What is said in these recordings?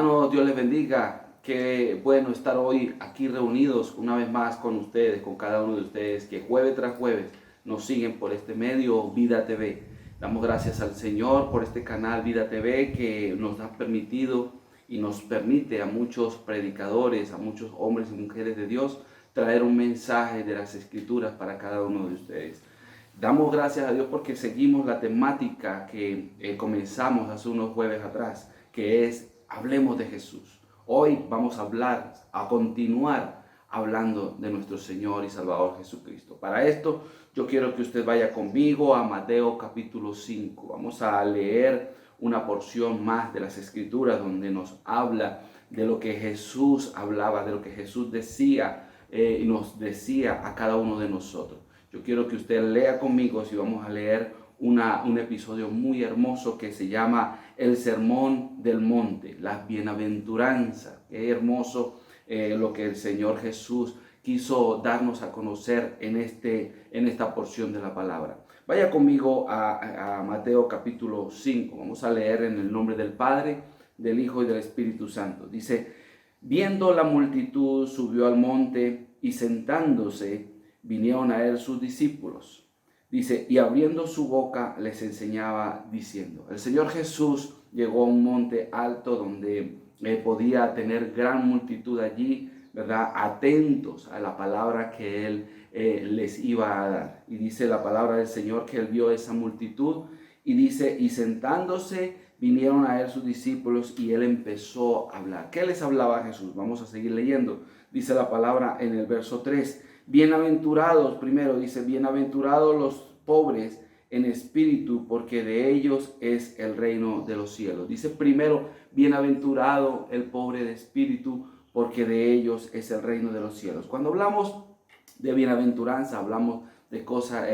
Hermanos, Dios les bendiga. Qué bueno estar hoy aquí reunidos una vez más con ustedes, con cada uno de ustedes que jueves tras jueves nos siguen por este medio Vida TV. Damos gracias al Señor por este canal Vida TV que nos ha permitido y nos permite a muchos predicadores, a muchos hombres y mujeres de Dios traer un mensaje de las Escrituras para cada uno de ustedes. Damos gracias a Dios porque seguimos la temática que comenzamos hace unos jueves atrás, que es Hablemos de Jesús. Hoy vamos a continuar hablando de nuestro Señor y Salvador Jesucristo. Para esto, yo quiero que usted vaya conmigo a Mateo capítulo 5. Vamos a leer una porción más de las Escrituras donde nos habla de lo que Jesús hablaba, de lo que Jesús decía y nos decía a cada uno de nosotros. Yo quiero que usted lea conmigo, si vamos a leer un episodio muy hermoso que se llama El Sermón del Monte, las bienaventuranzas. Qué hermoso lo que el Señor Jesús quiso darnos a conocer en esta porción de la palabra. Vaya conmigo a Mateo capítulo 5. Vamos a leer en el nombre del Padre, del Hijo y del Espíritu Santo. Dice: viendo la multitud, subió al monte y sentándose, vinieron a él sus discípulos. Dice, y abriendo su boca les enseñaba diciendo. El Señor Jesús llegó a un monte alto donde podía tener gran multitud allí, ¿verdad? Atentos a la palabra que Él les iba a dar. Y dice la palabra del Señor que Él vio esa multitud y dice, y sentándose vinieron a Él sus discípulos y Él empezó a hablar. ¿Qué les hablaba Jesús? Vamos a seguir leyendo. Dice la palabra en el verso 3. Bienaventurados, primero dice, bienaventurados los pobres en espíritu, porque de ellos es el reino de los cielos. Dice primero, bienaventurado el pobre de espíritu, porque de ellos es el reino de los cielos. Cuando hablamos de bienaventuranza, hablamos de cosas,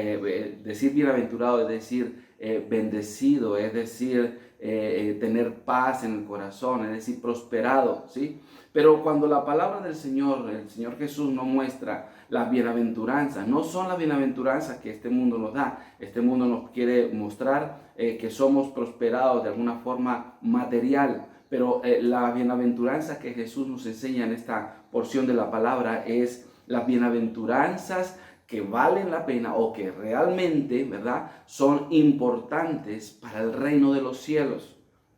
decir bienaventurado es decir bendecido, es decir tener paz en el corazón, es decir prosperado, ¿sí? Pero cuando la palabra del Señor, el Señor Jesús nos muestra las bienaventuranzas, no son las bienaventuranzas que este mundo nos da. Este mundo nos quiere mostrar que somos prosperados de alguna forma material, pero la bienaventuranza que Jesús nos enseña en esta porción de la palabra es las bienaventuranzas que valen la pena o que realmente, ¿verdad?, son importantes para el reino de los cielos,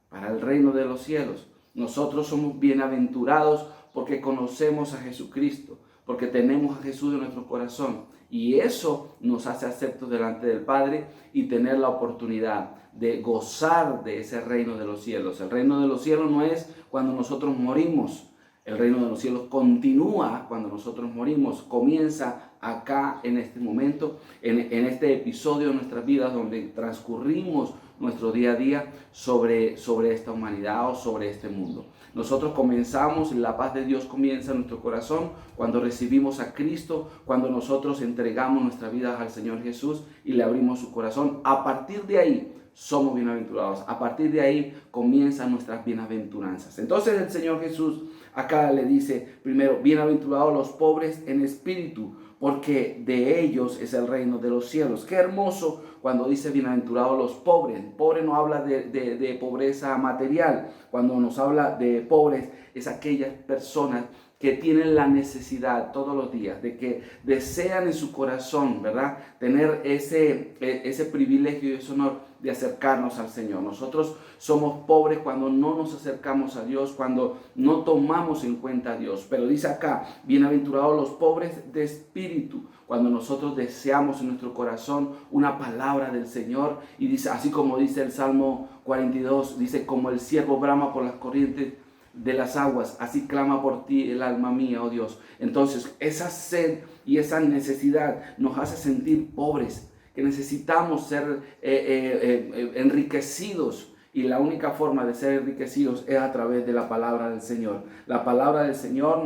para el reino de los cielos. Nosotros somos bienaventurados porque conocemos a Jesucristo, porque tenemos a Jesús en nuestro corazón. Y eso nos hace aceptos delante del Padre y tener la oportunidad de gozar de ese reino de los cielos. El reino de los cielos no es cuando nosotros morimos. El reino de los cielos continúa cuando nosotros morimos. Comienza acá en este momento, en este episodio de nuestras vidas donde transcurrimos nuestro día a día sobre esta humanidad o sobre este mundo. Nosotros comenzamos, la paz de Dios comienza en nuestro corazón cuando recibimos a Cristo, cuando nosotros entregamos nuestra vida al Señor Jesús y le abrimos su corazón. A partir de ahí somos bienaventurados. A partir de ahí comienzan nuestras bienaventuranzas. Entonces el Señor Jesús acá le dice primero, bienaventurados los pobres en espíritu, porque de ellos es el reino de los cielos. Qué hermoso cuando dice bienaventurados los pobres. Pobre no habla de pobreza material. Cuando nos habla de pobres es aquellas personas que tienen la necesidad todos los días, de que desean en su corazón, ¿verdad?, tener ese privilegio y ese honor de acercarnos al Señor. Nosotros somos pobres cuando no nos acercamos a Dios, cuando no tomamos en cuenta a Dios. Pero dice acá, bienaventurados los pobres de espíritu, cuando nosotros deseamos en nuestro corazón una palabra del Señor. Y dice, así como dice el Salmo 42, dice, como el ciervo brama por las corrientes de las aguas, así clama por ti el alma mía, oh Dios. Entonces esa sed y esa necesidad nos hace sentir pobres, que necesitamos ser enriquecidos, y la única forma de ser enriquecidos es a través de la palabra del Señor. La palabra del Señor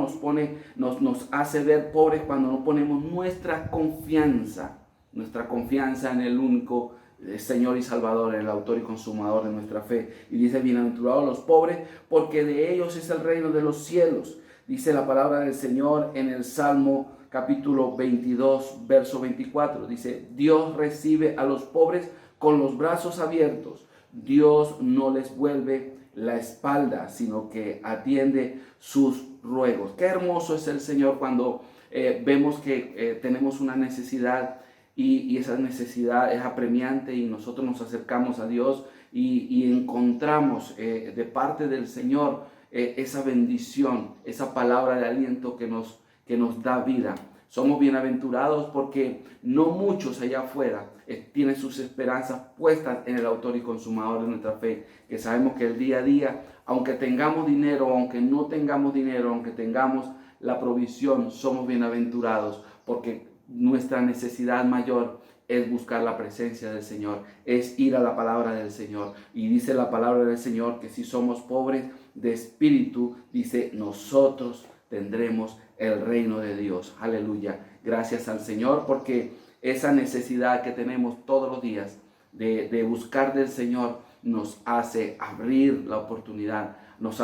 nos hace ver pobres cuando no ponemos nuestra confianza en el único Señor y Salvador, el autor y consumador de nuestra fe. Y dice, bienaventurados los pobres, porque de ellos es el reino de los cielos. Dice la palabra del Señor en el Salmo capítulo 22, verso 24. Dice, Dios recibe a los pobres con los brazos abiertos. Dios no les vuelve la espalda, sino que atiende sus ruegos. Qué hermoso es el Señor cuando vemos que tenemos una necesidad y esa necesidad es apremiante y nosotros nos acercamos a Dios y encontramos de parte del Señor esa bendición, esa palabra de aliento que nos da vida. Somos bienaventurados porque no muchos allá afuera tienen sus esperanzas puestas en el autor y consumador de nuestra fe, que sabemos que el día a día, aunque tengamos dinero, aunque no tengamos dinero, aunque tengamos la provisión, somos bienaventurados porque nuestra necesidad mayor es buscar la presencia del Señor, es ir a la palabra del Señor. Y dice la palabra del Señor que si somos pobres de espíritu, dice, nosotros tendremos el reino de Dios. Aleluya. Gracias al Señor porque esa necesidad que tenemos todos los días de buscar del Señor nos hace abrir la oportunidad, nos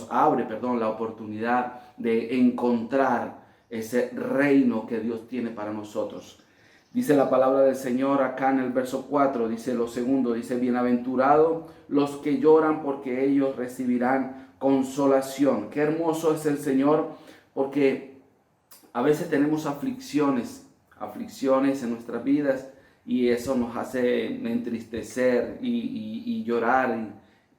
abre la oportunidad de encontrar ese reino que Dios tiene para nosotros. Dice la palabra del Señor acá en el verso 4, dice lo segundo, dice, bienaventurados los que lloran porque ellos recibirán consolación. Qué hermoso es el Señor porque a veces tenemos aflicciones en nuestras vidas y eso nos hace entristecer y llorar.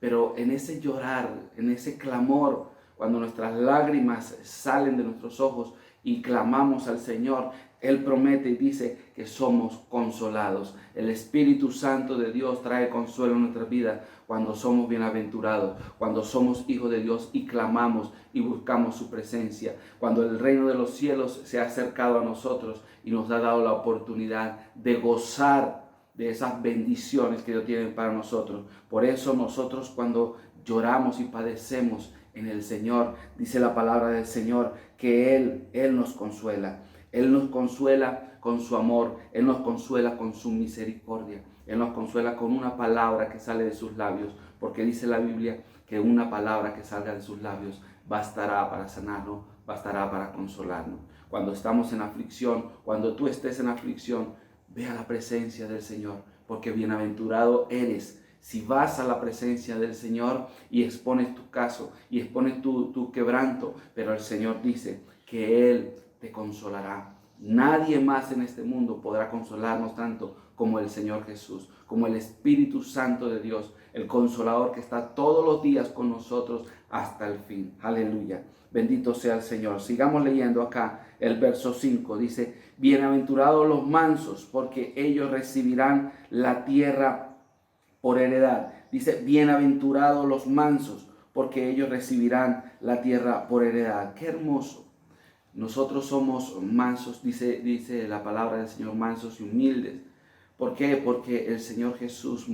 Pero en ese llorar, en ese clamor, cuando nuestras lágrimas salen de nuestros ojos y clamamos al Señor, Él promete y dice que somos consolados. El Espíritu Santo de Dios trae consuelo en nuestras vidas cuando somos bienaventurados, cuando somos hijos de Dios y clamamos y buscamos su presencia, cuando el reino de los cielos se ha acercado a nosotros y nos ha dado la oportunidad de gozar de esas bendiciones que Dios tiene para nosotros. Por eso nosotros cuando lloramos y padecemos en el Señor, dice la palabra del Señor que Él nos consuela. Él nos consuela con su amor, Él nos consuela con su misericordia, Él nos consuela con una palabra que sale de sus labios, porque dice la Biblia que una palabra que salga de sus labios bastará para sanarnos, bastará para consolarnos. Cuando estamos en aflicción, cuando tú estés en aflicción, ve a la presencia del Señor, porque bienaventurado eres si vas a la presencia del Señor y expones tu caso y expones tu quebranto, pero el Señor dice que Él te consolará. Nadie más en este mundo podrá consolarnos tanto como el Señor Jesús, como el Espíritu Santo de Dios, el Consolador que está todos los días con nosotros hasta el fin. Aleluya. Bendito sea el Señor. Sigamos leyendo acá el verso 5. Dice, bienaventurados los mansos, porque ellos recibirán la tierra por heredad. Dice, bienaventurados los mansos, porque ellos recibirán la tierra por heredad. Qué hermoso. Nosotros somos mansos, dice la palabra del Señor, mansos y humildes. ¿Por qué? Porque el Señor Jesús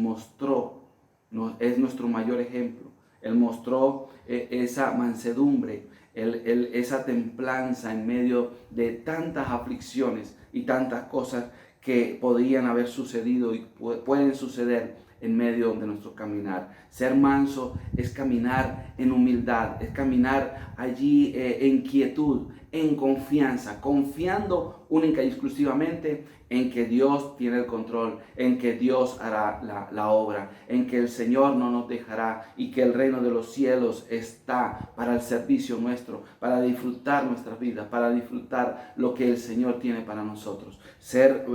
es nuestro mayor ejemplo. Él mostró esa mansedumbre, esa templanza en medio de tantas aflicciones y tantas cosas que podían haber sucedido y pueden suceder en medio de nuestro caminar. Ser manso es caminar en humildad, es caminar allí en quietud, en confianza, confiando única y exclusivamente en que Dios tiene el control, en que Dios hará la obra, en que el Señor no nos dejará y que el reino de los cielos está para el servicio nuestro, para disfrutar nuestras vidas, para disfrutar lo que el Señor tiene para nosotros. Ser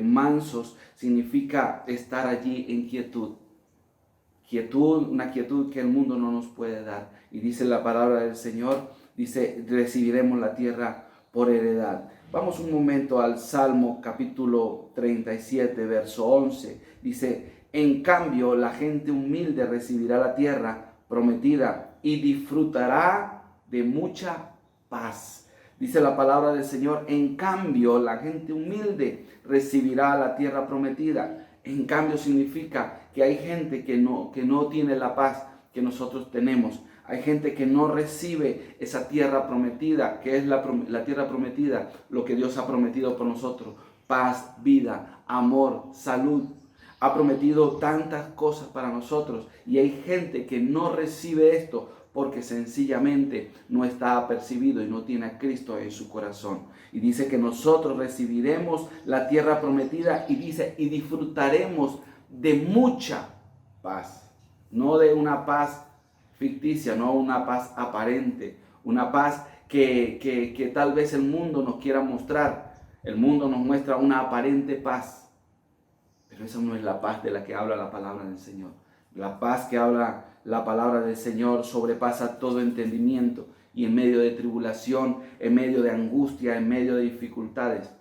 mansos significa estar allí en quietud. Una quietud que el mundo no nos puede dar. Y dice la palabra del Señor, dice, recibiremos la tierra por heredad. Vamos un momento al Salmo capítulo 37, verso 11. Dice, en cambio la gente humilde recibirá la tierra prometida y disfrutará de mucha paz. Dice la palabra del Señor, en cambio la gente humilde recibirá la tierra prometida. En cambio significa que hay gente que no tiene la paz que nosotros tenemos. Hay gente que no recibe esa tierra prometida, que es la tierra prometida, lo que Dios ha prometido por nosotros. Paz, vida, amor, salud. Ha prometido tantas cosas para nosotros y hay gente que no recibe esto porque sencillamente no está apercibido y no tiene a Cristo en su corazón. Y dice que nosotros recibiremos la tierra prometida y dice, y disfrutaremos de mucha paz. No de una paz ficticia, no una paz aparente, una paz que tal vez el mundo nos quiera mostrar. El mundo nos muestra una aparente paz, pero esa no es la paz de la que habla la palabra del Señor. La paz que habla la palabra del Señor sobrepasa todo entendimiento, y en medio de tribulación, en medio de angustia, en medio de dificultades,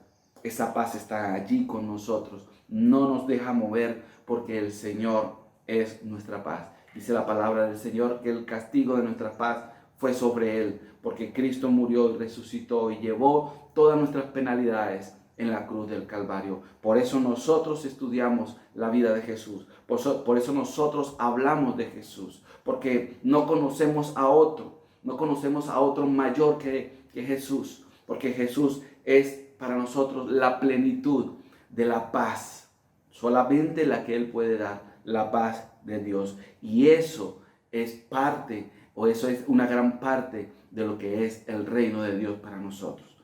esa paz está allí con nosotros. No nos deja mover porque el Señor es nuestra paz. Dice la palabra del Señor que el castigo de nuestra paz fue sobre Él, porque Cristo murió y resucitó y llevó todas nuestras penalidades en la cruz del Calvario. Por eso nosotros estudiamos la vida de Jesús. Por eso nosotros hablamos de Jesús, porque no conocemos a otro. No conocemos a otro mayor que Jesús, porque Jesús es para nosotros la plenitud de la paz, solamente la que Él puede dar, la paz de Dios. Y eso es parte, o eso es una gran parte de lo que es el reino de Dios para nosotros.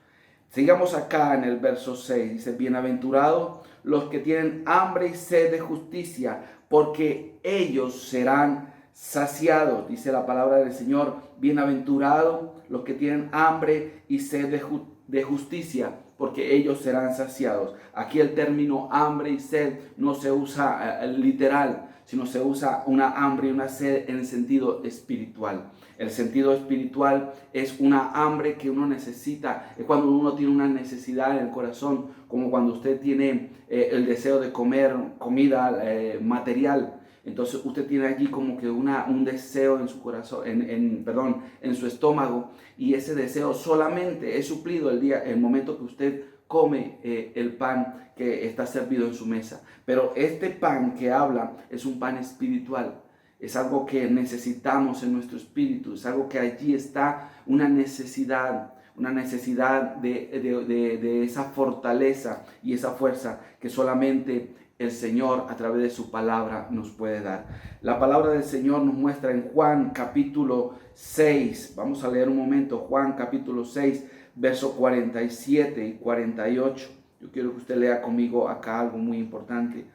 Sigamos acá en el verso 6, dice: bienaventurados los que tienen hambre y sed de justicia, porque ellos serán saciados. Dice la palabra del Señor: bienaventurados los que tienen hambre y sed de justicia, porque ellos serán saciados. Aquí el término hambre y sed no se usa literal, sino se usa una hambre y una sed en el sentido espiritual. El sentido espiritual es una hambre que uno necesita, es cuando uno tiene una necesidad en el corazón, como cuando usted tiene el deseo de comer comida material. Entonces usted tiene allí como que un deseo en su corazón, en su estómago, y ese deseo solamente es suplido el momento que usted come el pan que está servido en su mesa. Pero este pan que habla es un pan espiritual. Es algo que necesitamos en nuestro espíritu. Es algo que allí está una necesidad de esa fortaleza y esa fuerza que solamente el Señor a través de su palabra nos puede dar. La palabra del Señor nos muestra en Juan capítulo 6. Vamos a leer un momento Juan capítulo 6, versos 47 y 48. Yo quiero que usted lea conmigo acá algo muy importante.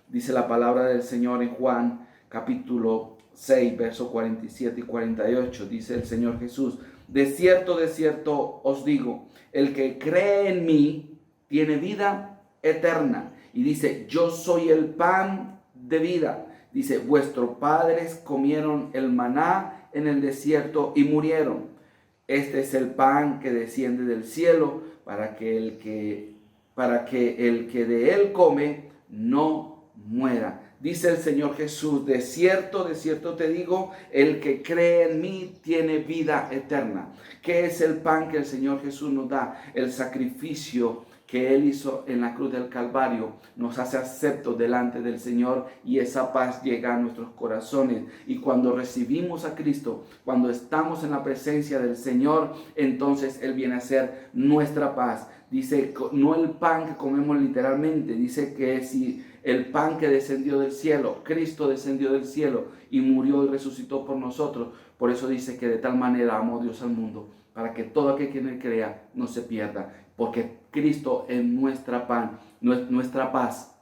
Dice la palabra del Señor en Juan capítulo 6, versos 47 y 48. Dice el Señor Jesús: de cierto os digo, el que cree en mí tiene vida eterna. Y dice: yo soy el pan de vida. Dice: vuestros padres comieron el maná en el desierto y murieron. Este es el pan que desciende del cielo para que el que de él come no muera. Dice el Señor Jesús: de cierto te digo, el que cree en mí tiene vida eterna. ¿Qué es el pan que el Señor Jesús nos da? El sacrificio que Él hizo en la cruz del Calvario nos hace aceptos delante del Señor, y esa paz llega a nuestros corazones. Y cuando recibimos a Cristo, cuando estamos en la presencia del Señor, entonces Él viene a ser nuestra paz. Dice, no el pan que comemos literalmente, dice que si el pan que descendió del cielo, Cristo descendió del cielo y murió y resucitó por nosotros. Por eso dice que de tal manera amó Dios al mundo, para que todo aquel que en él crea no se pierda, porque Cristo es nuestra pan, nuestra paz.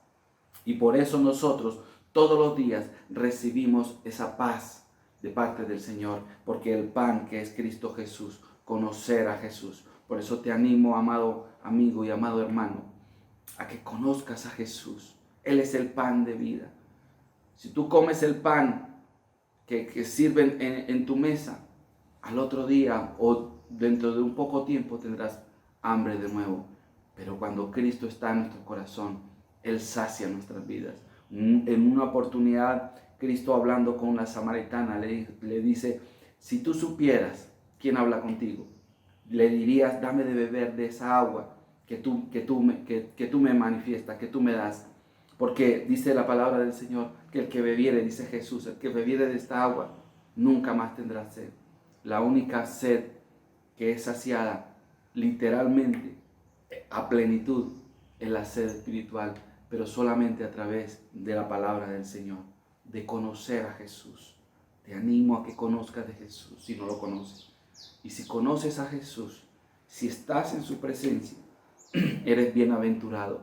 Y por eso nosotros todos los días recibimos esa paz de parte del Señor, porque el pan que es Cristo Jesús, conocer a Jesús. Por eso te animo, amado amigo y amado hermano, a que conozcas a Jesús. Él es el pan de vida. Si tú comes el pan que sirven en tu mesa, al otro día o dentro de un poco tiempo tendrás hambre de nuevo. Pero cuando Cristo está en nuestro corazón, Él sacia nuestras vidas. En una oportunidad, Cristo, hablando con la samaritana, le dice: si tú supieras quién habla contigo, le dirías: dame de beber de esa agua que tú me manifiestas, que tú me das. Porque dice la palabra del Señor que el que bebiere, dice Jesús, el que bebiere de esta agua nunca más tendrá sed. La única sed que es saciada literalmente a plenitud es la sed espiritual, pero solamente a través de la palabra del Señor, de conocer a Jesús. Te animo a que conozcas de Jesús si no lo conoces. Y si conoces a Jesús, si estás en su presencia, eres bienaventurado.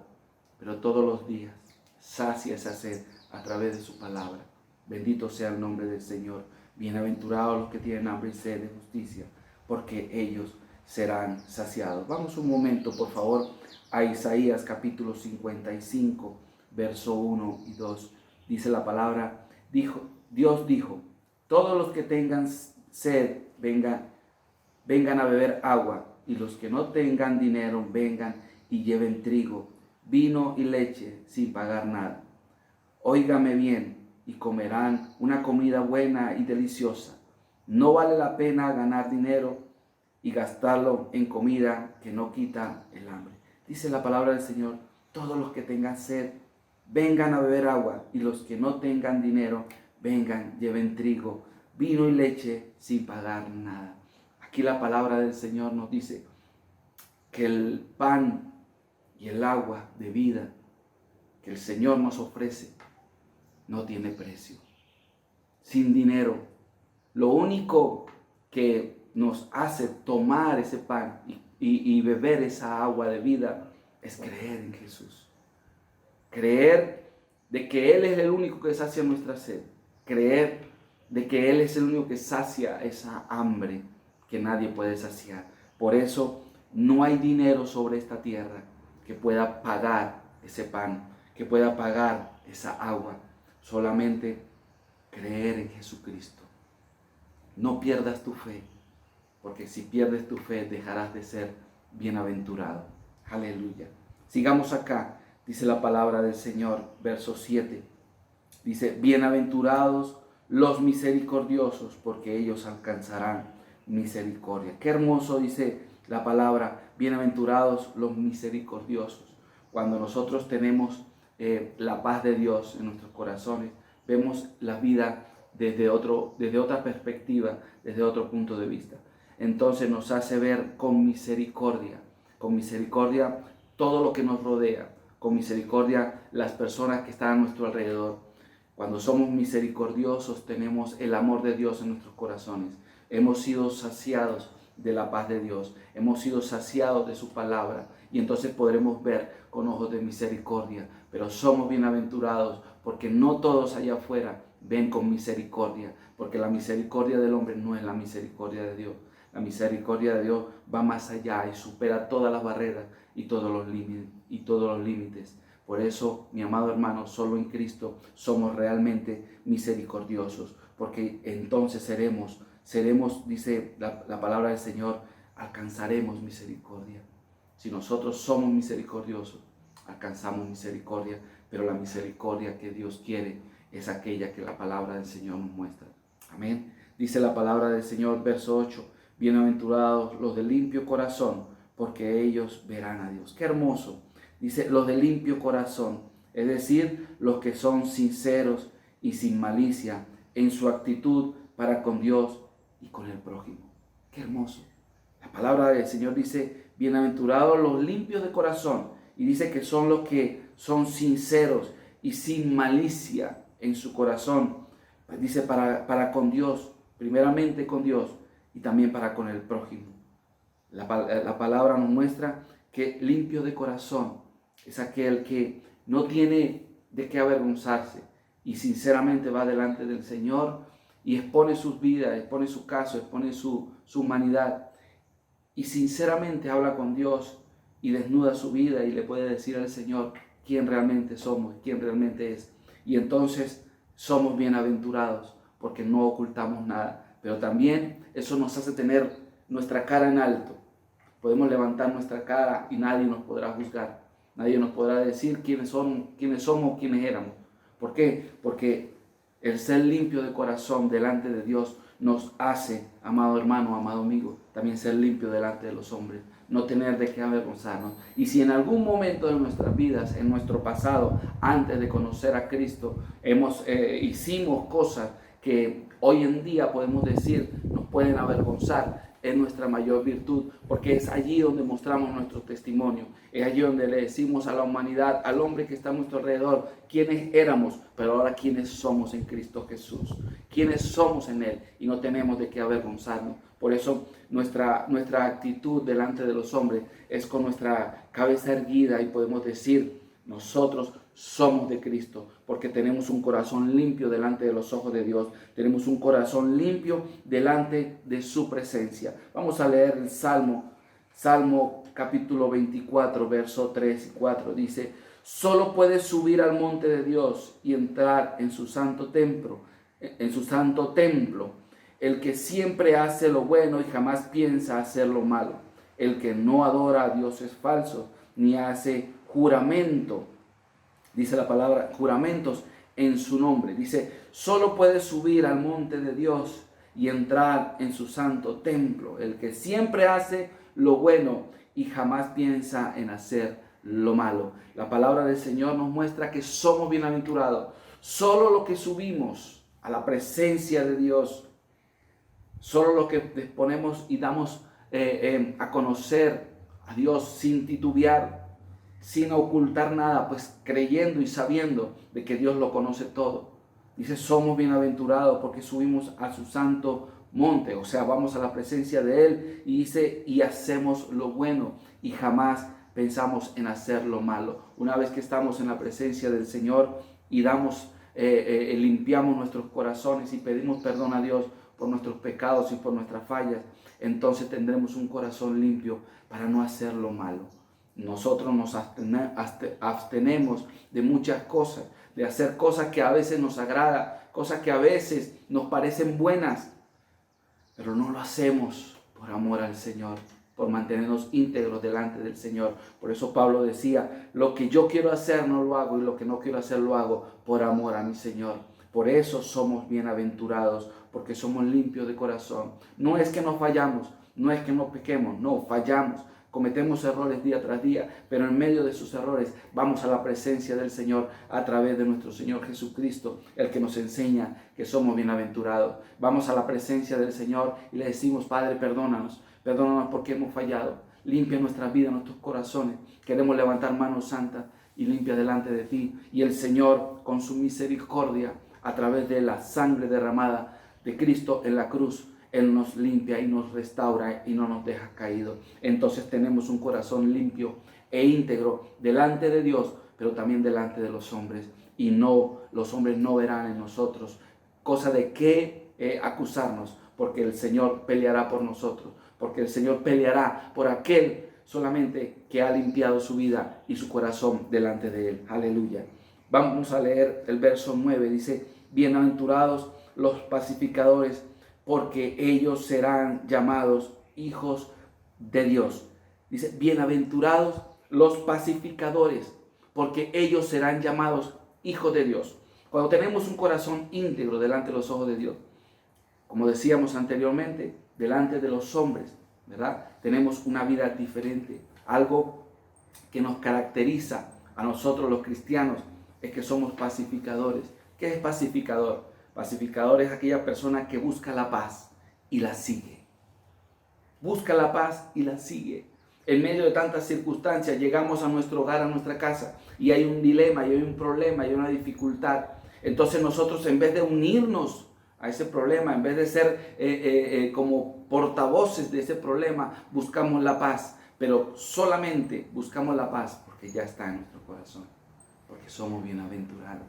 Pero todos los días sacia esa sed a través de su palabra. Bendito sea el nombre del Señor. Bienaventurados los que tienen hambre y sed de justicia, porque ellos serán saciados. Vamos un momento, por favor, a Isaías capítulo 55, verso 1 y 2. Dice la palabra, Dios dijo, todos los que tengan sed, vengan a beber agua, y los que no tengan dinero, vengan y lleven trigo, vino y leche, sin pagar nada. Óigame bien, y comerán una comida buena y deliciosa. No vale la pena ganar dinero y gastarlo en comida que no quita el hambre. Dice la palabra del Señor, todos los que tengan sed, vengan a beber agua, y los que no tengan dinero, vengan, lleven trigo, vino y leche, sin pagar nada. Aquí la palabra del Señor nos dice que el pan y el agua de vida que el Señor nos ofrece no tiene precio. Sin dinero, lo único que nos hace tomar ese pan y beber esa agua de vida es creer en Jesús. Creer de que Él es el único que sacia nuestra sed. Creer de que Él es el único que sacia esa hambre que nadie puede saciar. Por eso no hay dinero sobre esta tierra que pueda pagar ese pan, que pueda pagar esa agua. Solamente creer en Jesucristo. No pierdas tu fe, porque si pierdes tu fe dejarás de ser bienaventurado. Aleluya. Sigamos acá. Dice la palabra del Señor, verso 7. Dice, bienaventurados los misericordiosos, porque ellos alcanzarán misericordia. Qué hermoso dice la palabra, bienaventurados los misericordiosos. Cuando nosotros tenemos la paz de Dios en nuestros corazones, vemos la vida desde otra perspectiva, desde otro punto de vista. Entonces nos hace ver con misericordia todo lo que nos rodea, con misericordia las personas que están a nuestro alrededor. Cuando somos misericordiosos tenemos el amor de Dios en nuestros corazones. Hemos sido saciados de la paz de Dios, hemos sido saciados de su palabra, y entonces podremos ver con ojos de misericordia. Pero somos bienaventurados porque no todos allá afuera ven con misericordia, porque la misericordia del hombre no es la misericordia de Dios. La misericordia de Dios va más allá y supera todas las barreras y todos los límites. Por eso, mi amado hermano, solo en Cristo somos realmente misericordiosos, porque entonces seremos, dice la palabra del Señor, alcanzaremos misericordia. Si nosotros somos misericordiosos, alcanzamos misericordia, pero la misericordia que Dios quiere es aquella que la palabra del Señor nos muestra. Amén. Dice la palabra del Señor, verso 8, bienaventurados los de limpio corazón, porque ellos verán a Dios. Qué hermoso. Dice, los de limpio corazón, es decir, los que son sinceros y sin malicia en su actitud para con Dios y con el prójimo. Qué hermoso. La palabra del Señor dice, bienaventurados los limpios de corazón, y dice que son los que son sinceros y sin malicia en su corazón. Pues dice para con Dios, primeramente con Dios y también para con el prójimo. La palabra nos muestra que limpio de corazón es aquel que no tiene de qué avergonzarse y sinceramente va delante del Señor y expone sus vidas, expone su caso, expone su humanidad, y sinceramente habla con Dios y desnuda su vida y le puede decir al Señor quién realmente somos, quién realmente es. Y entonces somos bienaventurados porque no ocultamos nada. Pero también eso nos hace tener nuestra cara en alto. Podemos levantar nuestra cara y nadie nos podrá juzgar. Nadie nos podrá decir quiénes somos, quiénes éramos. ¿Por qué? Porque el ser limpio de corazón delante de Dios nos hace, amado hermano, amado amigo, también ser limpio delante de los hombres, no tener de qué avergonzarnos. Y si en algún momento de nuestras vidas, en nuestro pasado, antes de conocer a Cristo, hicimos cosas que hoy en día podemos decir nos pueden avergonzar, es nuestra mayor virtud, porque es allí donde mostramos nuestro testimonio, es allí donde le decimos a la humanidad, al hombre que está a nuestro alrededor, quiénes éramos, pero ahora quiénes somos en Cristo Jesús, quiénes somos en Él, y no tenemos de qué avergonzarnos. Por eso nuestra actitud delante de los hombres es con nuestra cabeza erguida y podemos decir, nosotros somos de Cristo, porque tenemos un corazón limpio delante de los ojos de Dios, tenemos un corazón limpio delante de su presencia. Vamos a leer el Salmo capítulo 24, verso 3 y 4, dice: solo puedes subir al monte de Dios y entrar en su santo templo, el que siempre hace lo bueno y jamás piensa hacer lo malo, el que no adora a dioses falsos, ni hace juramento, dice la palabra, juramentos en su nombre. Dice, solo puede subir al monte de Dios y entrar en su santo templo, el que siempre hace lo bueno y jamás piensa en hacer lo malo. La palabra del Señor nos muestra que somos bienaventurados. Solo lo que subimos a la presencia de Dios, solo lo que disponemos y damos a conocer a Dios sin titubear, sin ocultar nada, pues creyendo y sabiendo de que Dios lo conoce todo. Dice, somos bienaventurados porque subimos a su santo monte, o sea, vamos a la presencia de Él, y dice, y hacemos lo bueno y jamás pensamos en hacer lo malo. Una vez que estamos en la presencia del Señor y limpiamos nuestros corazones y pedimos perdón a Dios por nuestros pecados y por nuestras fallas, entonces tendremos un corazón limpio para no hacer lo malo. Nosotros nos abstenemos de muchas cosas, de hacer cosas que a veces nos agradan, cosas que a veces nos parecen buenas, pero no lo hacemos por amor al Señor, por mantenernos íntegros delante del Señor. Por eso Pablo decía, lo que yo quiero hacer no lo hago, y lo que no quiero hacer lo hago por amor a mi Señor. Por eso somos bienaventurados, porque somos limpios de corazón. No es que no fallamos, no es que no pequemos, no, fallamos. Cometemos errores día tras día, pero en medio de sus errores vamos a la presencia del Señor a través de nuestro Señor Jesucristo, el que nos enseña que somos bienaventurados. Vamos a la presencia del Señor y le decimos, Padre, perdónanos porque hemos fallado. Limpia nuestras vidas, nuestros corazones. Queremos levantar manos santas y limpias delante de ti. Y el Señor, con su misericordia, a través de la sangre derramada de Cristo en la cruz, Él nos limpia y nos restaura y no nos deja caídos. Entonces tenemos un corazón limpio e íntegro delante de Dios, pero también delante de los hombres. Y los hombres no verán en nosotros cosa de qué acusarnos, porque el Señor peleará por nosotros, porque el Señor peleará por aquel solamente que ha limpiado su vida y su corazón delante de Él. Aleluya. Vamos a leer el verso 9, dice, bienaventurados los pacificadores, porque ellos serán llamados hijos de Dios. Dice, bienaventurados los pacificadores, porque ellos serán llamados hijos de Dios. Cuando tenemos un corazón íntegro delante de los ojos de Dios, como decíamos anteriormente, delante de los hombres, ¿verdad? Tenemos una vida diferente. Algo que nos caracteriza a nosotros los cristianos es que somos pacificadores. ¿Qué es pacificador? Pacificador es aquella persona que busca la paz y la sigue. Busca la paz y la sigue. En medio de tantas circunstancias llegamos a nuestro hogar, a nuestra casa, y hay un dilema, y hay un problema, y hay una dificultad. Entonces nosotros, en vez de unirnos a ese problema, en vez de ser como portavoces de ese problema, buscamos la paz. Pero solamente buscamos la paz porque ya está en nuestro corazón, porque somos bienaventurados,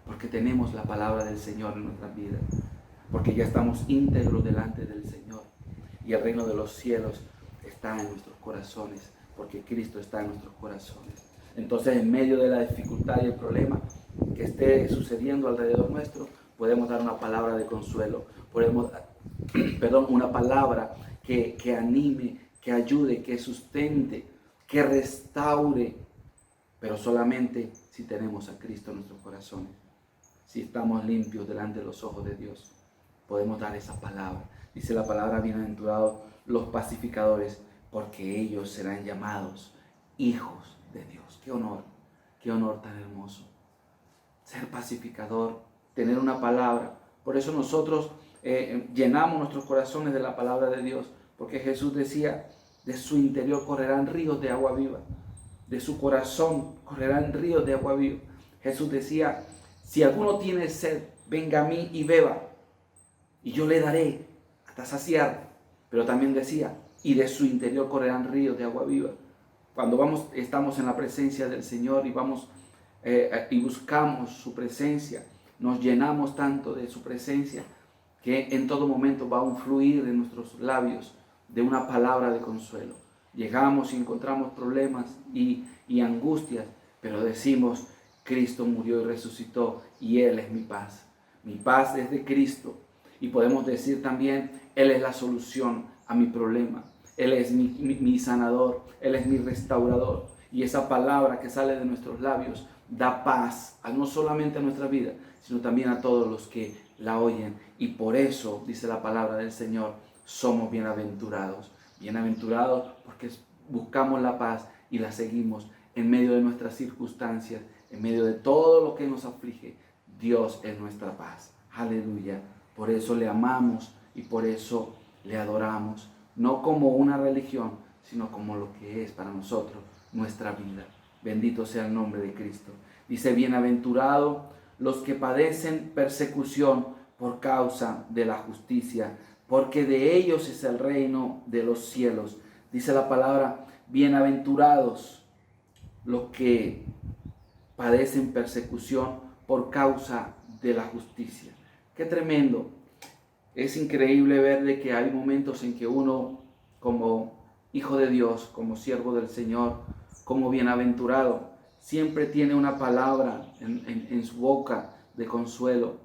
porque tenemos la palabra del Señor en nuestras vidas, porque ya estamos íntegros delante del Señor, y el reino de los cielos está en nuestros corazones, porque Cristo está en nuestros corazones. Entonces, en medio de la dificultad y el problema que esté sucediendo alrededor nuestro, podemos dar una palabra de consuelo, podemos dar, una palabra que anime, que ayude, que sustente, que restaure, pero solamente si tenemos a Cristo en nuestros corazones. Si estamos limpios delante de los ojos de Dios, podemos dar esa palabra. Dice la palabra, bienaventurados los pacificadores, porque ellos serán llamados hijos de Dios. Qué honor tan hermoso. Ser pacificador, tener una palabra. Por eso nosotros llenamos nuestros corazones de la palabra de Dios, porque Jesús decía, de su interior correrán ríos de agua viva, de su corazón correrán ríos de agua viva. Jesús decía, si alguno tiene sed, venga a mí y beba, y yo le daré hasta saciar. Pero también decía, y de su interior correrán ríos de agua viva. Cuando estamos en la presencia del Señor y vamos y buscamos su presencia, nos llenamos tanto de su presencia que en todo momento va a un fluir de nuestros labios de una palabra de consuelo. Llegamos y encontramos problemas y angustias, pero decimos, Cristo murió y resucitó y Él es mi paz. Mi paz es de Cristo. Y podemos decir también, Él es la solución a mi problema. Él es mi sanador, Él es mi restaurador. Y esa palabra que sale de nuestros labios da paz, no solamente a nuestra vida, sino también a todos los que la oyen. Y por eso, dice la palabra del Señor, somos bienaventurados. Bienaventurados porque buscamos la paz y la seguimos en medio de nuestras circunstancias, en medio de todo lo que nos aflige. Dios es nuestra paz. Aleluya. Por eso le amamos y por eso le adoramos. No como una religión, sino como lo que es para nosotros nuestra vida. Bendito sea el nombre de Cristo. Dice, bienaventurados los que padecen persecución por causa de la justicia, porque de ellos es el reino de los cielos. Dice la palabra, bienaventurados los que padecen persecución por causa de la justicia. Qué tremendo. Es increíble ver de que hay momentos en que uno, como hijo de Dios, como siervo del Señor, como bienaventurado, siempre tiene una palabra en su boca de consuelo.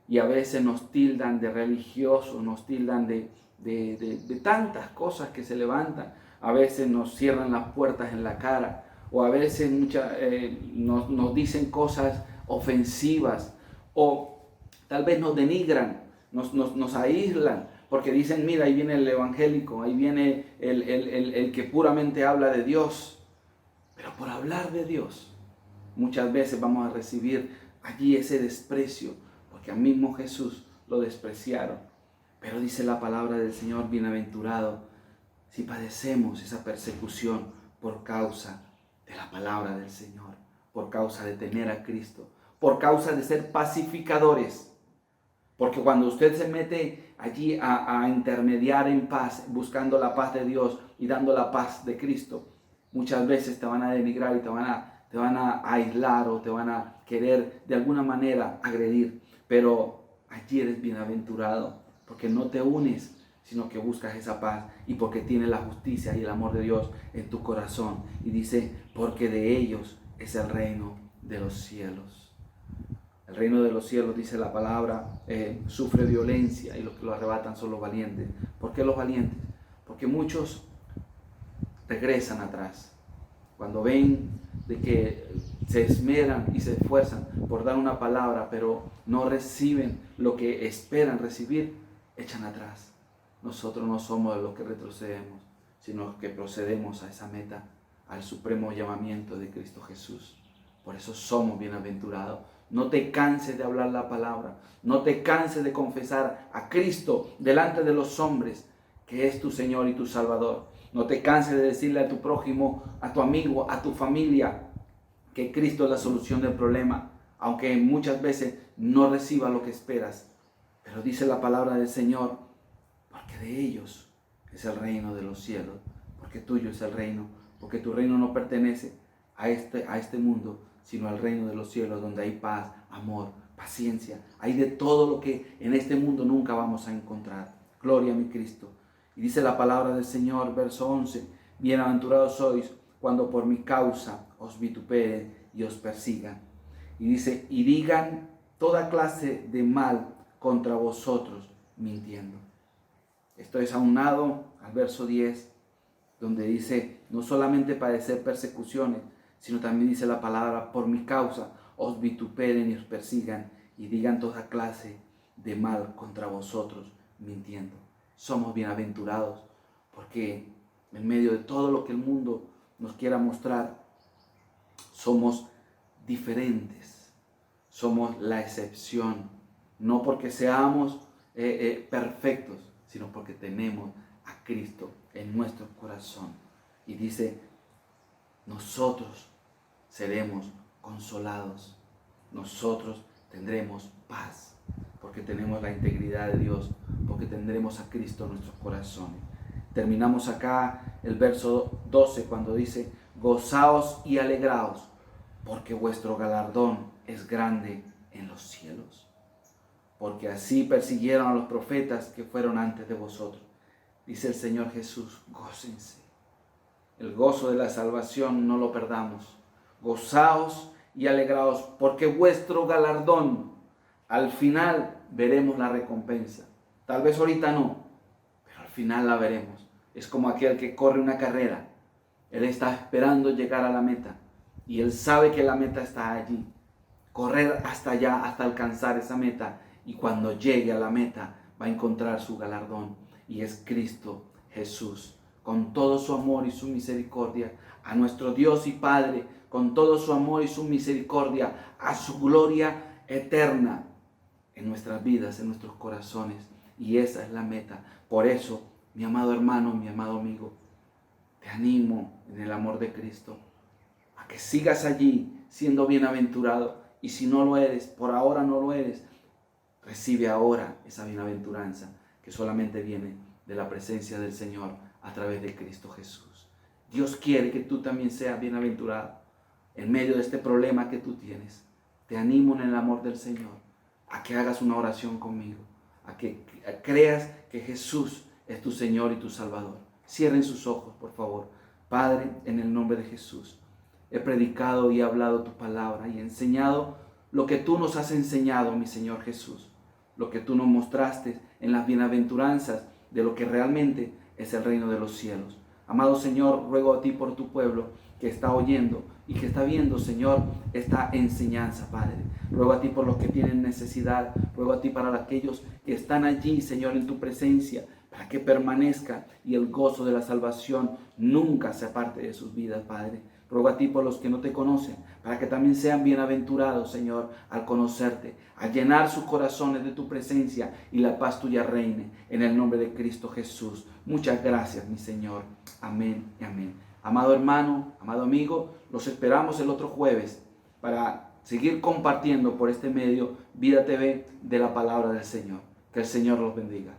Y a veces nos tildan de religiosos, nos tildan de tantas cosas que se levantan. A veces nos cierran las puertas en la cara, o a veces nos dicen cosas ofensivas, o tal vez nos denigran, nos aíslan, porque dicen, mira, ahí viene el evangélico, ahí viene el que puramente habla de Dios. Pero por hablar de Dios, muchas veces vamos a recibir allí ese desprecio, porque al mismo Jesús lo despreciaron. Pero dice la palabra del Señor, bienaventurado si padecemos esa persecución por causa de la palabra del Señor, por causa de tener a Cristo, por causa de ser pacificadores. Porque cuando usted se mete allí a intermediar en paz, buscando la paz de Dios y dando la paz de Cristo, muchas veces te van a denigrar y te van a aislar o te van a querer de alguna manera agredir. Pero allí eres bienaventurado porque no te unes, sino que buscas esa paz y porque tienes la justicia y el amor de Dios en tu corazón. Y dice, porque de ellos es el reino de los cielos. El reino de los cielos, dice la palabra, sufre violencia y los que lo arrebatan son los valientes. ¿Por qué los valientes? Porque muchos regresan atrás. Cuando ven de que se esmeran y se esfuerzan por dar una palabra, pero no reciben lo que esperan recibir, echan atrás. Nosotros no somos de los que retrocedemos, sino que procedemos a esa meta, al supremo llamamiento de Cristo Jesús. Por eso somos bienaventurados. No te canses de hablar la palabra. No te canses de confesar a Cristo delante de los hombres, que es tu Señor y tu Salvador. No te canses de decirle a tu prójimo, a tu amigo, a tu familia, que Cristo es la solución del problema, aunque muchas veces no recibas lo que esperas. Pero dice la palabra del Señor, porque de ellos es el reino de los cielos, porque tuyo es el reino, porque tu reino no pertenece a este mundo, sino al reino de los cielos, donde hay paz, amor, paciencia. Hay de todo lo que en este mundo nunca vamos a encontrar. Gloria a mi Cristo. Y dice la palabra del Señor, verso 11, bienaventurados sois cuando por mi causa os vituperen y os persigan. Y dice, y digan toda clase de mal contra vosotros, mintiendo. Esto es aunado al verso 10, donde dice, no solamente padecer persecuciones, sino también dice la palabra, por mi causa os vituperen y os persigan y digan toda clase de mal contra vosotros, mintiendo. Somos bienaventurados porque en medio de todo lo que el mundo nos quiera mostrar, somos diferentes, somos la excepción, no porque seamos perfectos, sino porque tenemos a Cristo en nuestro corazón. Y dice, nosotros seremos consolados, nosotros tendremos paz, porque tenemos la integridad de Dios, porque tendremos a Cristo en nuestros corazones. Terminamos acá el verso 12 cuando dice, gozaos y alegraos, porque vuestro galardón es grande en los cielos. Porque así persiguieron a los profetas que fueron antes de vosotros. Dice el Señor Jesús, gócense. El gozo de la salvación no lo perdamos. Gozaos y alegraos, porque vuestro galardón, al final veremos la recompensa. Tal vez ahorita no, pero al final la veremos. Es como aquel que corre una carrera. Él está esperando llegar a la meta y él sabe que la meta está allí. Correr hasta allá, hasta alcanzar esa meta, y cuando llegue a la meta va a encontrar su galardón, y es Cristo Jesús, con todo su amor y su misericordia, a nuestro Dios y Padre, con todo su amor y su misericordia, a su gloria eterna en nuestras vidas, en nuestros corazones. Y esa es la meta. Por eso, mi amado hermano, mi amado amigo, te animo en el amor de Cristo a que sigas allí siendo bienaventurado. Y si no lo eres, por ahora no lo eres, recibe ahora esa bienaventuranza que solamente viene de la presencia del Señor a través de Cristo Jesús. Dios quiere que tú también seas bienaventurado en medio de este problema que tú tienes. Te animo en el amor del Señor a que hagas una oración conmigo, a que creas que Jesús es tu Señor y tu Salvador. Cierren sus ojos, por favor. Padre, en el nombre de Jesús, he predicado y hablado tu palabra y he enseñado lo que tú nos has enseñado, mi Señor Jesús, lo que tú nos mostraste en las bienaventuranzas de lo que realmente es el reino de los cielos. Amado Señor, ruego a ti por tu pueblo que está oyendo y que está viendo, Señor, esta enseñanza, Padre. Ruego a ti por los que tienen necesidad, ruego a ti para aquellos que están allí, Señor, en tu presencia, para que permanezca y el gozo de la salvación nunca se aparte de sus vidas, Padre. Ruego a ti por los que no te conocen, para que también sean bienaventurados, Señor, al conocerte, al llenar sus corazones de tu presencia y la paz tuya reine, en el nombre de Cristo Jesús. Muchas gracias, mi Señor. Amén y amén. Amado hermano, amado amigo, los esperamos el otro jueves para seguir compartiendo por este medio Vida TV de la palabra del Señor. Que el Señor los bendiga.